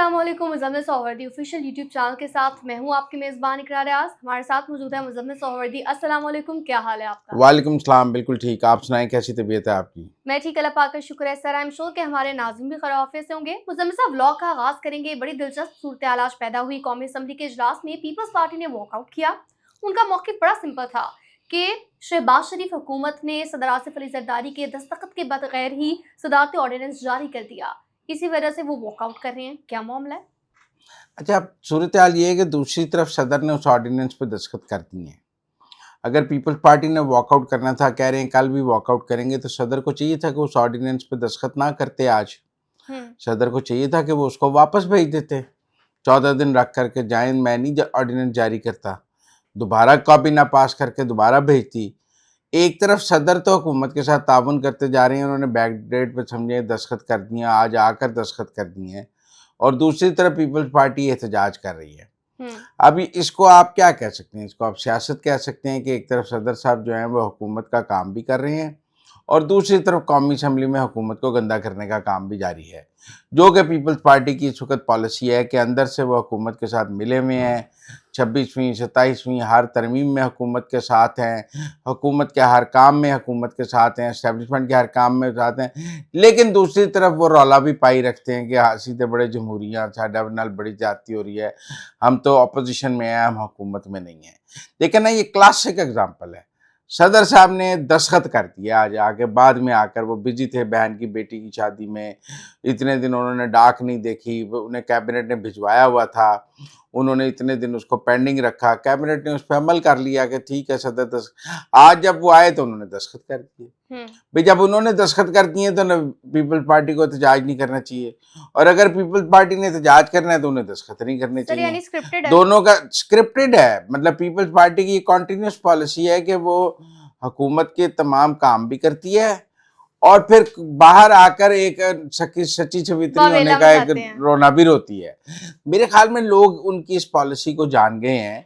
अस्सलामुअलैकुम। Muzammil सोहवर्दी official YouTube channel के साथ मैं हूँ आपकी मेज़बान इकरार रियाज़। हमारे साथ मौजूद है मुज़म्मिल सोहवर्दी। अस्सलामुअलैकुम, क्या हाल है आपका? वालेकुम सलाम। बिल्कुल ठीक। आप सुनाएं, कैसी तबीयत है आपकी? मैं ठीक, अल्लाह पाक का शुक्र है सर। आई एम श्योर कि हमारे नाज़रीन भी खैर-ओ-आफ़ियत से होंगे। मुज़म्मिल साहब, व्लॉग का आगाज़ करेंगे। बड़ी दिलचस्प सूरत-ए-हाल आज पैदा हुई। कौमी असम्बली के इजलास में पीपल्स पार्टी ने वॉकआउट किया। उनका मौक़िफ़ बड़ा सिंपल था कि शहबाज शरीफ हुकूमत ने सदर आसिफ अली ज़रदारी के दस्तखत के बगैर ही सदारती ऑर्डिनेंस जारी कर दिया। इसी वजह से वो वॉकआउट कर रहे हैं। क्या मामला है? अच्छा, अब सूरत हाल ये है कि दूसरी तरफ सदर ने उस ऑर्डिनेंस पे दस्तखत कर दिए हैं। अगर पीपल्स पार्टी ने वॉकआउट करना था, कह रहे हैं कल भी वॉकआउट करेंगे, तो सदर को चाहिए था कि उस ऑर्डिनेंस पे दस्तखत ना करते आज। हुँ। सदर को चाहिए था कि वो उसको वापस भेज देते। 14 दिन रख करके जाएँ, मैं नहीं ऑर्डिनेंस जारी करता। दोबारा कॉपी ना पास करके दोबारा भेजती। एक तरफ सदर तो हुकूमत के साथ ताउन करते जा रहे हैं, उन्होंने बैक डेट पे समझे दस्तखत कर दिए, आज आकर दस्तखत कर दिए हैं, और दूसरी तरफ पीपल्स पार्टी एहतजाज कर रही है। हुँ। अभी इसको आप क्या कह सकते हैं? इसको आप सियासत कह सकते हैं कि एक तरफ सदर साहब जो हैं वो हुकूमत का काम भी कर रहे हैं और दूसरी तरफ कौमी असम्बली में हुकूमत को गंदा करने का काम भी जारी है, जो कि पीपल्स पार्टी की इस वक्त पॉलिसी है कि अंदर से वो हुकूमत के साथ मिले हुए हैं। 26वीं 27वीं हर तरमीम में हुकूमत के साथ हैं, हुकूमत के हर काम में हुकूमत के साथ हैं, इस्टेब्लिशमेंट के हर काम में साथ हैं, लेकिन दूसरी तरफ वो रौला भी पाई रखते हैं कि हाँ सीधे बड़े जमहूरियाँ साडा नाल बड़ी जाती हो रही है, हम तो अपोजिशन में हैं, हम हुकूमत में नहीं हैं। लेकिन ना ये क्लासिक एग्जाम्पल है। सदर साहब ने दस्तखत कर दिया आज आके, बाद में आकर वो बिजी थे बहन की बेटी की शादी में, इतने दिन उन्होंने डाक नहीं देखी, उन्हें कैबिनेट ने भिजवाया हुआ था, उन्होंने इतने दिन उसको पेंडिंग रखा, कैबिनेट ने उस पर अमल कर लिया कि ठीक है सदर आज जब वो आए तो उन्होंने दस्तखत कर दिए। भाई जब उन्होंने दस्तखत कर दिए तो पीपल्स पार्टी को एहतजाज नहीं करना चाहिए, और अगर पीपल्स पार्टी ने एहतजाज करना है तो उन्हें दस्तखत नहीं करने सर, चाहिए। यानी स्क्रिप्टेड है? दोनों का स्क्रिप्टेड है। मतलब पीपल्स पार्टी की कॉन्टिन्यूस पॉलिसी है कि वो हुकूमत के तमाम काम भी करती है और फिर बाहर आकर एक सच्ची सवित्री होने वावेला का एक मचाते हैं। रोना भी रोती है। मेरे ख्याल में लोग उनकी इस पॉलिसी को जान गए हैं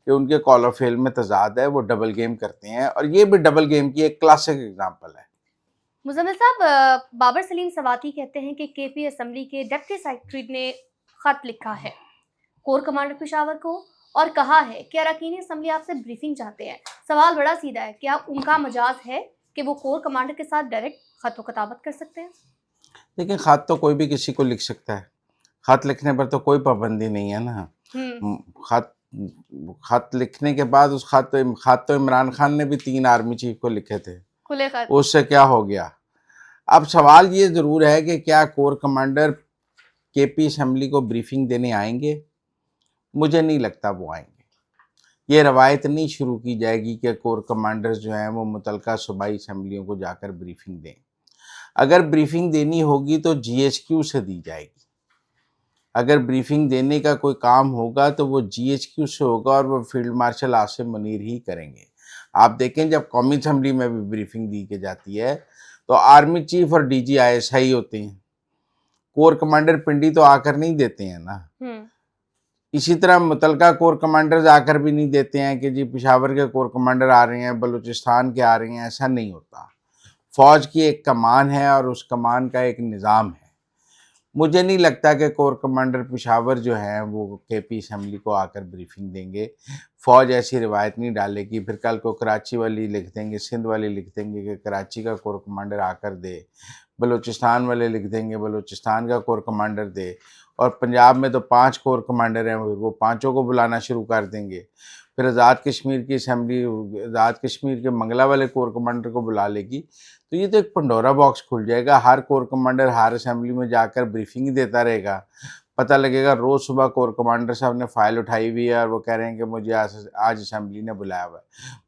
कि उनके कॉल ऑफ फेल में तजाद है, वो डबल गेम करते हैं, और ये भी डबल गेम की एक क्लासिक एग्जाम्पल है। मुज़म्मिल साहब, बाबर सलीम सवाती कहते हैं कि केपी असम्बली के डिप्टी सेक्रेटरी ने खत लिखा है कोर कमांडर पेशावर को और कहा है कि अरकान असम्बली आपसे ब्रीफिंग चाहते हैं। सवाल बड़ा सीधा है, क्या उनका मजाज है कि वो कोर कमांडर के साथ डायरेक्ट खत खताबत कर सकते हैं? लेकिन खत तो कोई भी किसी को लिख सकता है। खत लिखने पर तो कोई पाबंदी नहीं है ना। खत खत लिखने के बाद उस खत तो इमरान खान ने भी 3 आर्मी चीफ को लिखे थे, खुले खत। उससे क्या हो गया? अब सवाल ये ज़रूर है कि क्या कोर कमांडर केपी असम्बली को ब्रीफिंग देने आएंगे? मुझे नहीं लगता वो आएंगे। ये रवायत नहीं शुरू की जाएगी कि कोर कमांडर्स जो हैं वो मुतलका सूबाई असम्बलियों को जाकर ब्रीफिंग दें। अगर ब्रीफिंग देनी होगी तो जीएचक्यू से दी जाएगी। अगर ब्रीफिंग देने का कोई काम होगा तो वो जीएचक्यू से होगा और वो फील्ड मार्शल आसिम मुनीर ही करेंगे। आप देखें जब कौमी असम्बली में भी ब्रीफिंग दी के जाती है तो आर्मी चीफ और डीजी आईएसआई होते हैं, कोर कमांडर पिंडी तो आकर नहीं देते हैं ना। इसी तरह मुतलका कोर कमांडर्स आकर भी नहीं देते हैं कि जी पेशावर के कोर कमांडर आ रहे हैं, बलूचिस्तान के आ रहे हैं, ऐसा नहीं होता। फौज की एक कमान है और उस कमान का एक निज़ाम है। मुझे नहीं लगता कि कोर कमांडर पेशावर जो हैं वो केपी असम्बली को आकर ब्रीफिंग देंगे। फ़ौज ऐसी रिवायत नहीं डालेगी, फिर कल को कराची वाली लिख देंगे, सिंध वाले लिख देंगे कि कराची का कोर कमांडर आकर दे, बलूचिस्तान वाले लिख देंगे बलूचिस्तान का कोर कमांडर दे, और पंजाब में तो 5 कोर कमांडर हैं, वो पाँचों को बुलाना शुरू कर देंगे। फिर आज़ाद कश्मीर की असम्बली आज़ाद कश्मीर के मंगला वाले कोर कमांडर को बुला लेगी, तो ये तो एक पंडोरा बॉक्स खुल जाएगा। हर कोर कमांडर हर असम्बली में जाकर ब्रीफिंग देता रहेगा, पता लगेगा रोज़ सुबह कोर कमांडर साहब ने फाइल उठाई हुई है और वो कह रहे हैं कि मुझे आज असम्बली ने बुलाया हुआ है।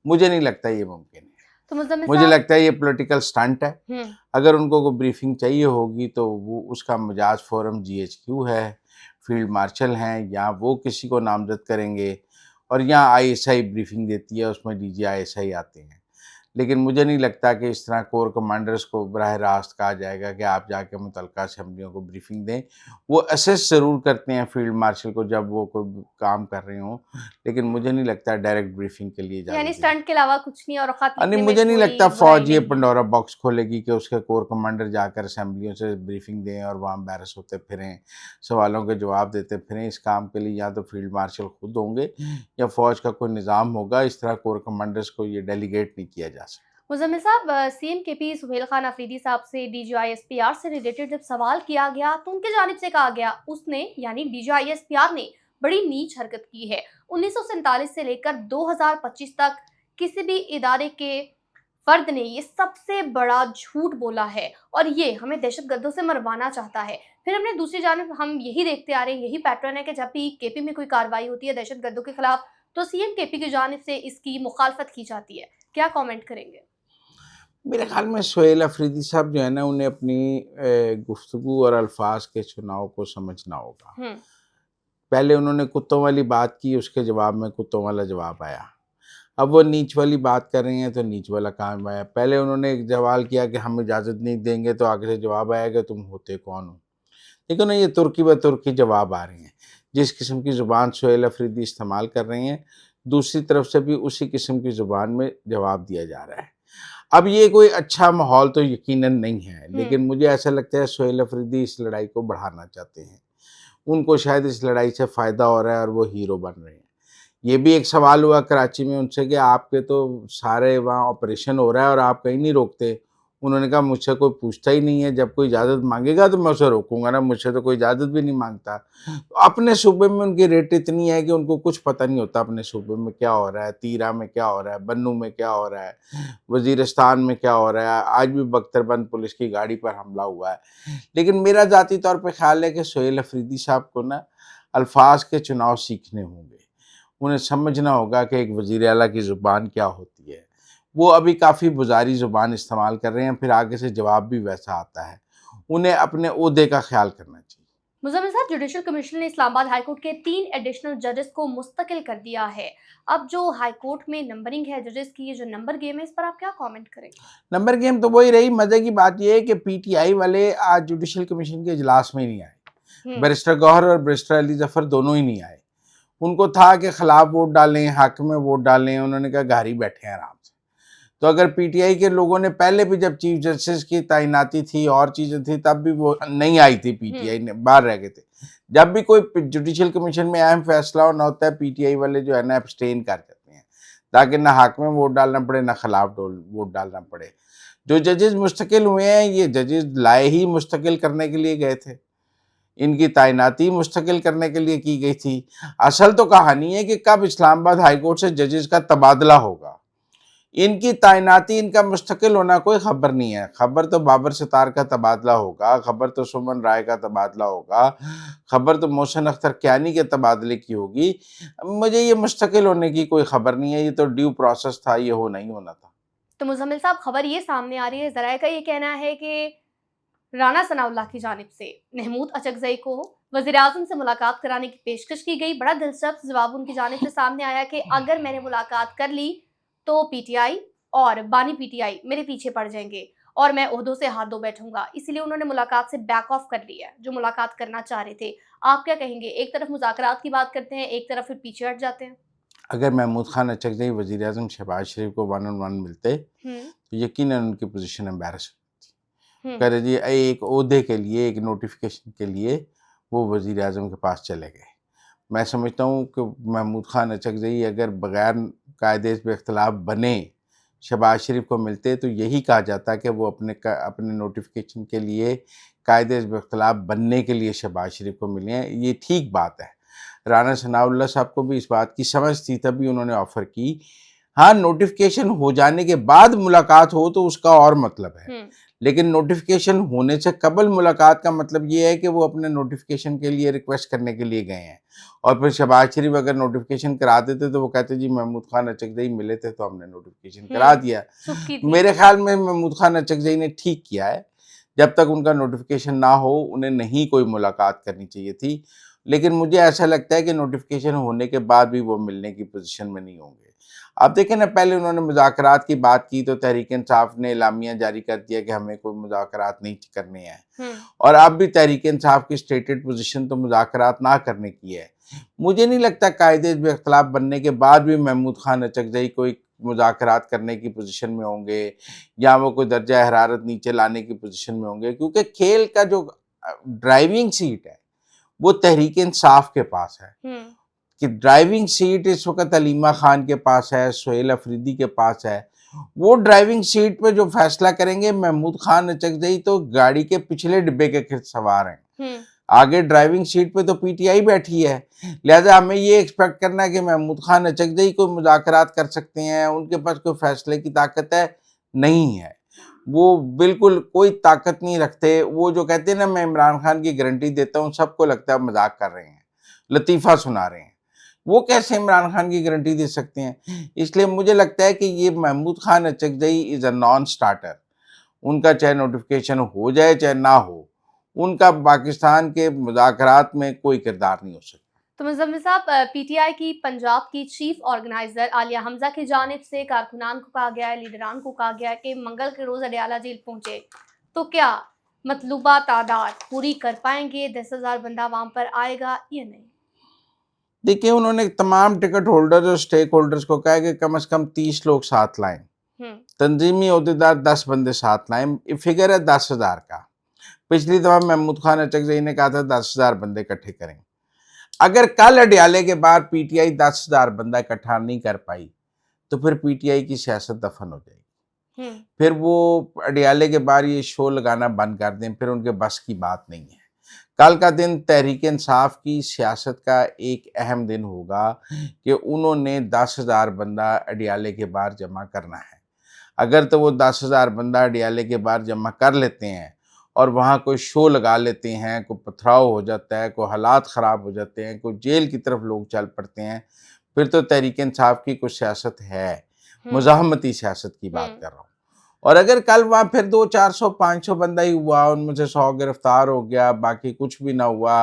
मुझे नहीं लगता ये मुमकिन है। तो मुज़म्मिल मुझे साहब, लगता है ये पॉलिटिकल स्टंट है। अगर उनको कोई ब्रीफिंग चाहिए होगी तो वो उसका मिजाज फोरम जीएचक्यू है, फील्ड मार्शल हैं, या वो किसी को नामजद करेंगे, और यहाँ आईएसआई ब्रीफिंग देती है, उसमें डीजी आईएसआई आते हैं। लेकिन मुझे नहीं लगता कि इस तरह कोर कमांडर्स को बराह रास्त कहा जाएगा कि आप जाके मुतल्लिका असम्बलियों को ब्रीफिंग दें। वो असेस ज़रूर करते हैं फील्ड मार्शल को जब वो कोई काम कर रहे हों, लेकिन मुझे नहीं लगता डायरेक्ट ब्रीफिंग के लिए इजाज़त यानी दी जाए। स्टंट के अलावा कुछ नहीं और खत नहीं, लिखने में मुझे नहीं कोई लगता बुराई फ़ौज ये नहीं है। पंडोरा बॉक्स खोलेगी कि उसके कोर कमांडर जाकर असम्बलियों से ब्रीफिंग दें और वहाँ एम्बैरस होते फिरें, सवालों के जवाब देते फिरें। इस काम के लिए या तो फील्ड मार्शल खुद होंगे या फ़ौज का कोई निज़ाम होगा। इस तरह कोर कमांडर्स को ये डेलीगेट नहीं किया जा सकता। मुज़म्मिल साहब, सीएम केपी सुहेल खान अफरीदी साहब से डीजीआईएसपीआर से रिलेटेड जब सवाल किया गया तो उनकी जानिब से कहा गया उसने यानी डीजीआईएसपीआर ने बड़ी नीच हरकत की है। 1947 से लेकर 2025 तक किसी भी इदारे के फर्द ने ये सबसे बड़ा झूठ बोला है और ये हमें दहशतगर्दों से मरवाना चाहता है। फिर हमने दूसरी जानिब हम यही देखते आ रहे हैं, यही पैटर्न है कि जब भी केपी में कोई कार्रवाई होती है दहशतगर्दों के खिलाफ तो सीएम केपी की जानिब से इसकी मुखालफत की जाती है। क्या कमेंट करेंगे? मेरे ख़्याल में सुहेल अफरीदी साहब जो है ना, उन्हें अपनी गुफ्तगू और अल्फाज के चुनाव को समझना होगा। हुँ, पहले उन्होंने कुत्तों वाली बात की, उसके जवाब में कुत्तों वाला जवाब आया। अब वो नीच वाली बात कर रही हैं तो नीच वाला काम आया। पहले उन्होंने एक सवाल किया कि हम इजाज़त नहीं देंगे, तो आगे से जवाब आया कि तुम होते कौन हो? देखो ना, ये तुर्की ब तुर्की जवाब आ रहे हैं। जिस किस्म की ज़ुबान सुहेल अफरीदी इस्तेमाल कर रहे हैं, दूसरी तरफ से भी उसी किस्म की ज़ुबान में जवाब दिया जा रहा है। अब ये कोई अच्छा माहौल तो यकीनन नहीं है, हुँ, लेकिन मुझे ऐसा लगता है सुहेल अफरीदी इस लड़ाई को बढ़ाना चाहते हैं। उनको शायद इस लड़ाई से फ़ायदा हो रहा है और वो हीरो बन रहे हैं। ये भी एक सवाल हुआ कराची में उनसे कि आपके तो सारे वहाँ ऑपरेशन हो रहा है और आप कहीं नहीं रोकते। उन्होंने कहा मुझसे कोई पूछता ही नहीं है, जब कोई इजाज़त माँगेगा तो मैं उसे रोकूँगा ना, मुझसे तो कोई इजाज़त भी नहीं माँगता। तो अपने सूबे में उनकी रेट इतनी है कि उनको कुछ पता नहीं होता अपने सूबे में क्या हो रहा है, तीरा में क्या हो रहा है, बन्नू में क्या हो रहा है, वज़ीरिस्तान में क्या हो रहा है। आज भी बख्तरबंद पुलिस की गाड़ी पर हमला हुआ है। लेकिन मेरा ज़ाती तौर पे ख़्याल है कि सुहेल अफरीदी साहब को ना अल्फाज के चुनाव सीखने होंगे। उन्हें समझना होगा कि एक वज़ीर आला की ज़ुबान क्या होती है। वो अभी काफ़ी बुज़ारी ज़ुबान इस्तेमाल कर रहे हैं, फिर आगे से जवाब भी वैसा आता है। उन्हें अपने ओहदे का ख़्याल करना चाहिए। मुज़म्मिल साहब, जुडिशल कमीशन ने इस्लामाबाद हाई कोर्ट के 3 एडिशनल जजेस को मुस्तकिल कर दिया है। अब जो हाई कोर्ट में नंबरिंग है जजेस की, ये जो नंबर गेम है, इस पर आप क्या कमेंट करेंगे? नंबर गेम तो वही रही। मज़े की बात ये है कि पीटीआई वाले आज जुडिशल कमीशन के इजलास में ही नहीं आए। हुँ, बैरिस्टर गौहर और बैरिस्टर अली ज़फ़र दोनों ही नहीं आए। उनको था कि खिलाफ वोट डालें, हक में वोट डालें। उन्होंने कहा घर ही बैठे हैं आराम से। तो अगर पीटीआई के लोगों ने पहले भी जब चीफ जस्टिस की तैनाती थी और चीज़ें थी तब भी वो नहीं आई थी, हुँ, पीटीआई ने बाहर रह गए थे। जब भी कोई जुडिशल कमीशन में अहम फैसला होना होता है, पीटीआई वाले जो है ना एब्सटेन कर जाते हैं, ताकि ना हक में वोट डालना पड़े ना खिलाफ वोट डालना पड़े। जो जजेस मुस्तकिल हुए हैं, ये जजेस लाए ही मुस्तकिल करने के लिए गए थे। इनकी तैनाती मुस्तकिल करने के लिए की गई थी। असल तो कहानी है कि कब इस्लामाबाद हाई कोर्ट से जजेस का तबादला होगा। इनकी तैनाती, इनका मुस्तकिल होना कोई खबर नहीं है। खबर तो बाबर सितार का तबादला होगा, खबर तो सुमन राय का तबादला होगा, खबर तो मोहसिन अख्तर कियानी के तबादले की होगी। मुझे ये मुस्तकिल होने की कोई खबर नहीं है। ये तो ड्यू प्रोसेस था, ये होना ही होना था। तो मुज़म्मिल साहब, खबर ये सामने आ रही है, ज़राए का ये कहना है कि राना सनाउल्लाह की जानिब से महमूद अचकज़ई को वज़ीर-ए-आज़म से मुलाकात कराने की पेशकश की गई। बड़ा दिलचस्प जवाब उनकी जानिब से सामने आया कि अगर मैंने मुलाकात कर ली तो पीटीआई और बानी पीटीआई मेरे पीछे पड़ जाएंगे और मैं ओहदों से हाथ धो बैठूंगा। इसीलिए उन्होंने मुलाकात से बैक ऑफ कर लिया है, जो मुलाकात करना चाह रहे थे। आप क्या कहेंगे? एक तरफ मुज़ाकरात की बात करते हैं, एक तरफ फिर पीछे हट जाते हैं। अगर महमूद खान अचकज़ई वज़ीर आज़म शहबाज शरीफ को वन ऑन वन मिलते हुँ, तो यकीनन उनकी पोजीशन एम्बैरस हुँ, कर जी एक ओहदे के लिए, एक नोटिफिकेशन के लिए वो वज़ीर आज़म के पास चले गए। मैं समझता हूँ कि महमूद खान अचकज़ई अगर बग़ैर कायदे पे इख्तिलाफ बने शहबाज शरीफ को मिलते तो यही कहा जाता कि वो अपने नोटिफिकेशन के लिए कायदे पे इख्तिलाफ बनने के लिए शहबाज शरीफ को मिले हैं। ये ठीक बात है। राना सनाउल्लाह साहब को भी इस बात की समझ थी, तभी उन्होंने ऑफ़र की। हाँ, नोटिफिकेशन हो जाने के बाद मुलाकात हो तो उसका और मतलब है। हुँ, लेकिन नोटिफिकेशन होने से कबल मुलाकात का मतलब ये है कि वो अपने नोटिफिकेशन के लिए रिक्वेस्ट करने के लिए गए हैं। और फिर शहबाज शरीफ अगर नोटिफिकेशन करा देते तो वो कहते जी महमूद खान अचकज़ई मिले थे तो हमने नोटिफिकेशन करा हुँ, दिया। सुख की थी। मेरे ख्याल में महमूद खान अचकज़ई ने ठीक किया है। जब तक उनका नोटिफिकेशन ना हो उन्हें नहीं कोई मुलाकात करनी चाहिए थी। लेकिन मुझे ऐसा लगता है कि नोटिफिकेशन होने के बाद भी वो मिलने की पोजीशन में नहीं होंगे। अब देखें ना, पहले उन्होंने मुज़ाकरात की बात की तो तहरीक इंसाफ ने एलामिया जारी कर दिया कि हमें कोई मुज़ाकरात नहीं करने हैं, और अब भी तहरीक इंसाफ की स्टेटेड पोजीशन तो मुज़ाकरात ना करने की है। मुझे नहीं लगता कायदे में इख्तलाफ बनने के बाद भी महमूद खान अचकज़ई कोई मुज़ाकरात करने की पोजीशन में होंगे या वो कोई दर्जा हरारत नीचे लाने की पोजीशन में होंगे, क्योंकि खेल का जो ड्राइविंग सीट है वो तहरीक इंसाफ के पास है कि ड्राइविंग सीट इस वक्त अलीमा खान के पास है, सुहेल अफरीदी के पास है। वो ड्राइविंग सीट पे जो फैसला करेंगे, महमूद खान अचकज़ई तो गाड़ी के पिछले डिब्बे के सवार हैं, आगे ड्राइविंग सीट पे तो पीटीआई बैठी है। लिहाजा हमें ये एक्सपेक्ट करना है कि महमूद खान अचकज़ई कोई मुज़ाकरात कर सकते हैं, उनके पास कोई फैसले की ताकत है नहीं है, वो बिल्कुल कोई ताकत नहीं रखते। वो जो कहते हैं ना मैं इमरान खान की गारंटी देता हूँ, सबको लगता है मजाक कर रहे हैं, लतीफ़ा सुना रहे हैं। वो कैसे इमरान खान की गारंटी दे सकते हैं? इसलिए मुझे लगता है कि ये Mahmood Khan Achakzai is a non starter. उनका चाहे नोटिफिकेशन हो जाए चाहे ना हो, उनका पाकिस्तान के मुज़ाकरात में कोई किरदार नहीं हो सकता। तो मुज़म्मिल साहब, पीटीआई की पंजाब की चीफ ऑर्गेनाइजर आलिया हमजा की जानिब से कारकुनान को कहा गया है, लीडरान को कहा गया है कि मंगल के रोज़ अडयाला जेल पहुंचे, तो क्या मतलूबा तादाद पूरी कर पाएंगे? 10,000 बंदा वहां पर आएगा या नहीं? देखिए, उन्होंने तमाम टिकट होल्डर्स और स्टेक होल्डर्स को कहा है कि कम से कम 30 लोग साथ लाएं, तंजीमी ओहदेदार 10 बंदे साथ लाएं। फिगर है 10,000 का। पिछली दफा महमूद खान अचकज़ई ने कहा था 10,000 बंदे इकट्ठे करें। अगर कल अडयाले के बाद पीटीआई 10,000 बंदा इकट्ठा नहीं कर पाई तो फिर पीटीआई की सियासत दफन हो जाएगी। फिर वो अडयाले के बाद ये शो लगाना बंद कर दें, फिर उनके बस की बात नहीं है। कल का दिन तहरीक इंसाफ की सियासत का एक अहम दिन होगा कि उन्होंने 10,000 बंदा अडयाले के बाहर जमा करना है। अगर तो वो 10,000 बंदा अडयाले के बाहर जमा कर लेते हैं और वहाँ कोई शो लगा लेते हैं, कोई पथराव हो जाता है, कोई हालात ख़राब हो जाते हैं, कोई जेल की तरफ लोग चल पड़ते हैं, फिर तो तहरीक इंसाफ की कुछ सियासत है, मुज़ाहमती सियासत की बात कर रहा हूँ। और अगर कल वहाँ फिर 200-400-500 बंदा ही हुआ, उनमें से 100 गिरफ्तार हो गया, बाकी कुछ भी ना हुआ,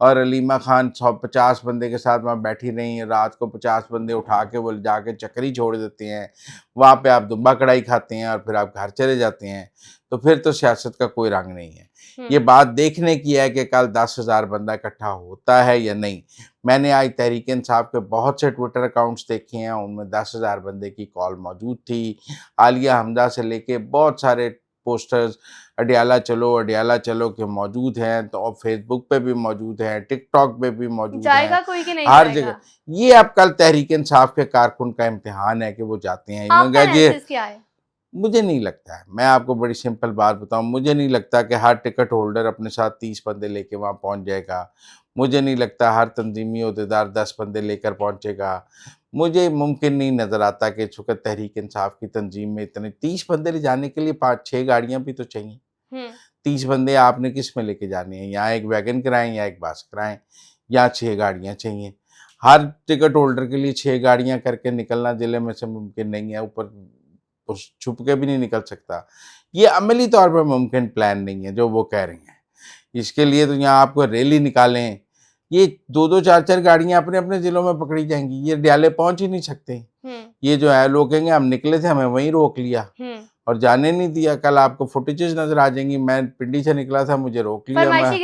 और अलीमा खान 150 बंदे के साथ वहाँ बैठी रही, रात को 50 बंदे उठा के वो जाके चक्री छोड़ देते हैं, वहाँ पे आप दुम्बा कढ़ाई खाते हैं और फिर आप घर चले जाते हैं, तो फिर तो सियासत का कोई रंग नहीं है। ये बात देखने की है कि कल 10,000 बंदा इकट्ठा होता है या नहीं। मैंने आज तहरीक इंसाफ के बहुत से ट्विटर अकाउंट्स देखे हैं, उनमें 10,000 बंदे की कॉल मौजूद थी। आलिया हमजा से लेके बहुत सारे पोस्टर्स अडयाला चलो के मौजूद हैं, तो फेसबुक पे भी मौजूद हैं, टिकटॉक पे भी मौजूद हैं, कोई कि नहीं हर जाएगा? जगह। ये अब कल तहरीक इंसाफ के कारकुन का इम्तिहान है कि वो जाते हैं। आपका एनालिसिस क्या है? मुझे नहीं लगता है, मैं आपको बड़ी सिंपल बात बताऊं, मुझे नहीं लगता कि हर टिकट होल्डर अपने साथ 30 बंदे लेके वहाँ पहुँच जाएगा। मुझे नहीं लगता हर तंजीमी ओहदेदार 10 बंदे लेकर पहुँचेगा। मुझे मुमकिन नहीं नज़र आता कि इस वक्त तहरीक इंसाफ की तंजीम में इतने 30 बंदे ले जाने के लिए 5-6 गाड़ियाँ भी तो चाहिए। 30 बंदे आपने किस में लेके जाने हैं? यहाँ एक वैगन कराएं या एक बस कराएं, या 6 गाड़ियाँ चाहिए। हर टिकट होल्डर के लिए 6 गाड़ियाँ करके निकलना ज़िले में से मुमकिन नहीं है, ऊपर छुप के भी नहीं निकल सकता। ये अमली तौर पर मुमकिन प्लान नहीं है जो वो कह रहे हैं। इसके लिए तो यहाँ आपको रैली निकालें, ये 2-2 4-4 गाड़ियाँ अपने अपने ज़िलों में पकड़ी जाएंगी, ये अडयाले पहुँच ही नहीं सकते। ये जो है लोग कहेंगे हम निकले थे, हमें वहीं रोक लिया और जाने नहीं दिया। कल आपको फुटेजेस नजर आ जाएंगी, मैं पिंडी से निकला था, मुझे रोक लिया। फरमाइशी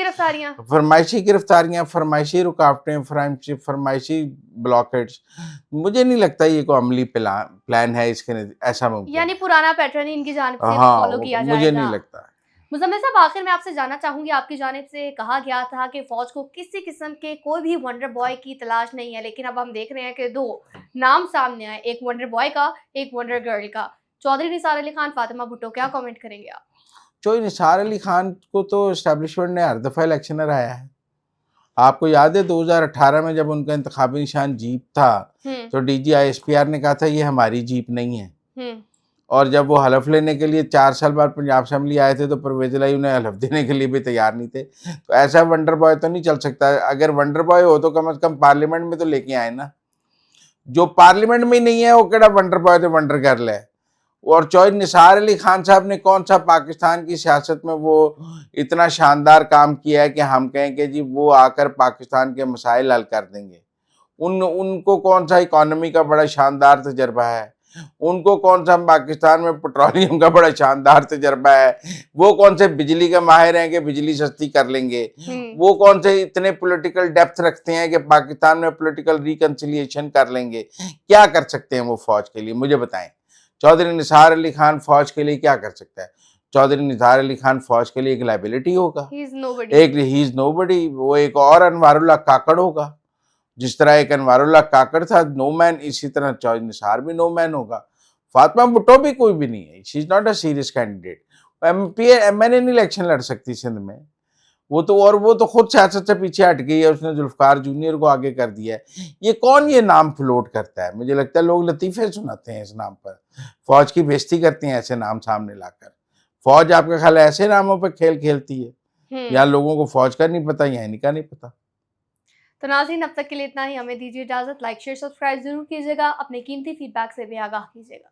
गिरफ्तारियां, फरमाइशी रुकावटें, फरमाइशी ब्लॉकेट्स। मुझे नहीं लगता ये कोई अमली प्लान है इसके, ऐसा मुमकिन, यानी पुराना पैटर्न ही इनकी जानिब से हाँ, फॉलो किया जाएगा। मुझे नहीं लगता। मुज़म्मिल साहब, आखिर में आपसे जानना चाहूंगी, आपकी जानिब से कहा गया था कि फौज को किसी किस्म के कोई भी वंडर बॉय की तलाश नहीं है, लेकिन अब हम देख रहे हैं कि 2 नाम सामने आए, एक वंडर बॉय का, एक वंडर गर्ल का। चौधरी निसार अली खान, फातिमा भुट्टो, क्या कमेंट करेंगे आप? चौधरी निसार अली खान को तो एस्टेब्लिशमेंट ने हर दफ़ा इलेक्शन हराया है। आपको याद है 2018 में जब उनका इंतखाबी निशान जीप था तो DG-ISPR ने कहा था ये हमारी जीप नहीं है, और जब वो हलफ लेने के लिए 4 साल बाद पंजाब असेंबली आए थे तो परवेज इलाही उन्हें हलफ देने के लिए भी तैयार नहीं थे। तो ऐसा वंडर बॉय तो नहीं चल सकता। अगर वंडर बॉय हो तो कम से कम पार्लियामेंट में तो लेके आए ना। जो पार्लियामेंट में ही नहीं है वो केड़ा वंडर बॉय तो वंडर गर्ल है। और चौधरी निसार अली खान साहब ने कौन सा पाकिस्तान की सियासत में वो इतना शानदार काम किया है कि हम कहें कि जी वो आकर पाकिस्तान के मसाइल हल कर देंगे। उनको कौन सा इकोनॉमी का बड़ा शानदार तजर्बा है, उनको कौन सा पाकिस्तान में पेट्रोलियम का बड़ा शानदार तजर्बा है, वो कौन से बिजली के माहिर हैं कि बिजली सस्ती कर लेंगे, वो कौन से इतने पॉलिटिकल डेप्थ रखते हैं कि पाकिस्तान में पॉलिटिकल रिकंसिलिएशन कर लेंगे। क्या कर सकते हैं वो फौज के लिए, मुझे बताएं। चौधरी निसार अली खान फौज के लिए क्या कर सकता है? चौधरी निसार अली खान फौज के लिए एक लाइबिलिटी होगा, ही इज नोबडी। वो एक और अनवारुल्लाह काकड़ होगा, जिस तरह एक अनवारुल्लाह काकड़ था नो मैन, इसी तरह चौधरी निसार भी नो मैन होगा। फातिमा भुट्टो भी कोई भी नहीं है, she is not a serious candidate. MNA नहीं इलेक्शन लड़ सकती सिंध में, वो तो खुद सियासत से पीछे हट गई है, उसने जुल्फकार जूनियर को आगे कर दिया है। ये कौन ये नाम फ्लोट करता है? मुझे लगता है लोग लतीफे सुनाते हैं इस नाम पर, फौज की बेइज्जती करते हैं ऐसे नाम सामने लाकर। फौज आपका ख्याल ऐसे नामों पर खेल खेलती है? या लोगों को फौज का नहीं पता या इनका नहीं पता। तो नाज़रीन, अब तक के लिए इतना ही। हमें दीजिए इजाजत। लाइक शेयर सब्सक्राइब जरूर कीजिएगा, अपने कीमती फीडबैक से भी आगाह कीजिएगा।